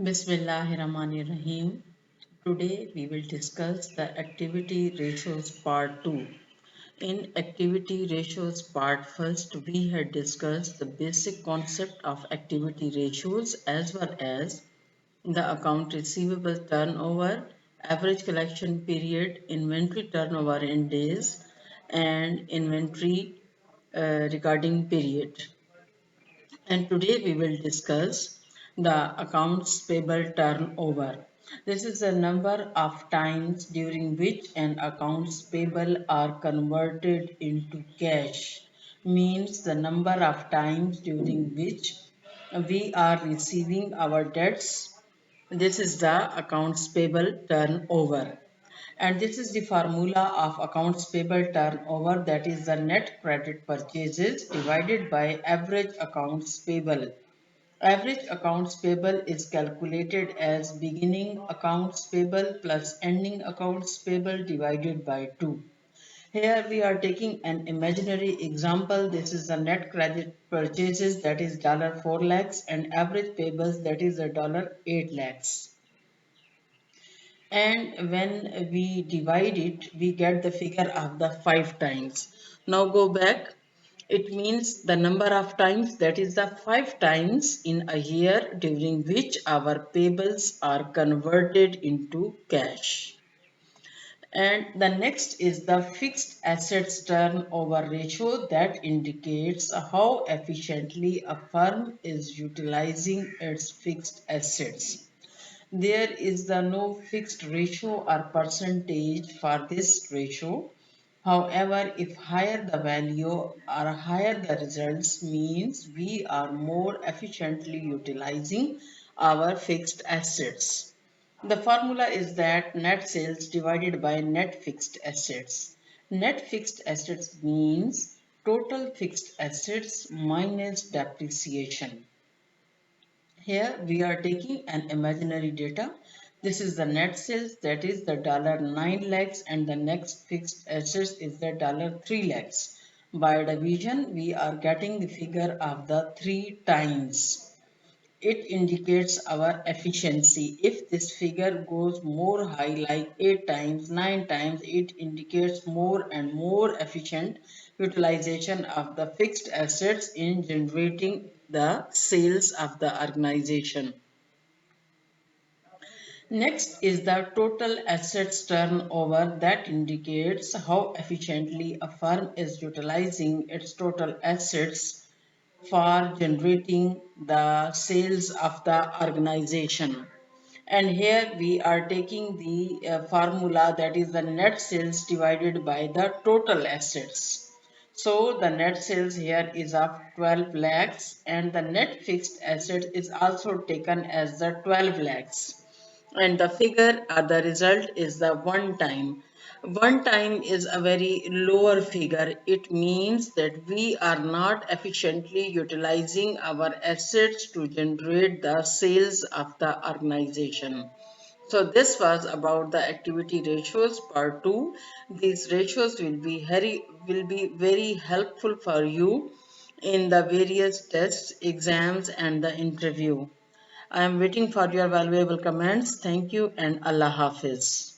Bismillahirrahmanirrahim. Today we will discuss the activity ratios part 2. In activity ratios part first, we had discussed the basic concept of activity ratios as well as the account receivable turnover, average collection period, inventory turnover in days, and inventory regarding period. And today we will discuss the accounts payable turnover. This is the number of times during which an accounts payable are converted into cash. Means the number of times during which we are receiving our debts. This is the accounts payable turnover. And this is the formula of accounts payable turnover, that is the net credit purchases divided by average accounts payable. Average accounts payable is calculated as beginning accounts payable plus ending accounts payable divided by 2. Here we are taking an imaginary example. This is the net credit purchases, that is $4 lakhs, and average payables, that is $8 lakhs. And when we divide it, we get the figure of the 5 times. Now go back. It means the number of times, that is the 5 times in a year during which our payables are converted into cash. And the next is the fixed assets turnover ratio, that indicates how efficiently a firm is utilizing its fixed assets. There is no fixed ratio or percentage for this ratio. However, if higher the value or higher the results, means we are more efficiently utilizing our fixed assets. The formula is that net sales divided by net fixed assets. Net fixed assets means total fixed assets minus depreciation. Here we are taking an imaginary data. This is the net sales, that is the $9 lakhs, and the next fixed assets is the $3 lakhs. By division, we are getting the figure of the 3 times. It indicates our efficiency. If this figure goes more high, like 8 times, 9 times, it indicates more and more efficient utilization of the fixed assets in generating the sales of the organization. Next is the total assets turnover, that indicates how efficiently a firm is utilizing its total assets for generating the sales of the organization. And here we are taking the formula, that is the net sales divided by the total assets. So the net sales here is of 12 lakhs, and the net fixed asset is also taken as the 12 lakhs, and the figure or the result is the 1 time. 1 time is a very lower figure. It means that we are not efficiently utilizing our assets to generate the sales of the organization. So this was about the activity ratios part 2. These ratios will be very helpful for you in the various tests, exams, and the interview. I am waiting for your valuable comments. Thank you and Allah Hafiz.